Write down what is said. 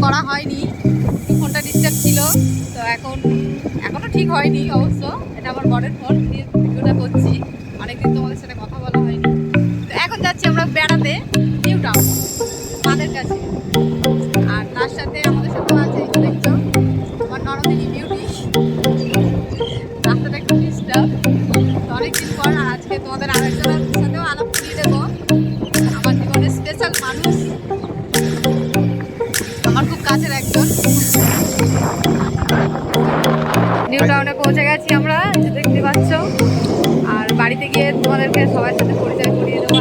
করা হয়নি, ফোনটা ডিস্টার্ব ছিল। তো এখনো ঠিক হয়নি অবশ্য। এটা আমার বরের ফোন, দিয়ে ভিডিওটা করছি। অনেকদিন তোমাদের সাথে কথা বলা হয়নি। তো এখন যাচ্ছি আমরা বেড়াতে নিউ টাউন, মাদের কাছে। আর তার সাথে আমাদের সাথে আছে, এই যে দেখছো আমার নরদিনী বিউটি। রাস্তাটা একটু ডিস্টার্ব, তো অনেকদিন পর আজকে তোমাদের আরেকজনের সাথেও আলাপ করিয়ে দেবো। আমার জীবনের স্পেশাল মানুষ, আমার খুব কাছের একজন। নিউ টাউনে পৌঁছে গেছি আমরা, যে দেখতে পাচ্ছ। আর বাড়িতে গিয়ে তোমাদেরকে সবার সাথে পরিচয় করিয়ে দেবো।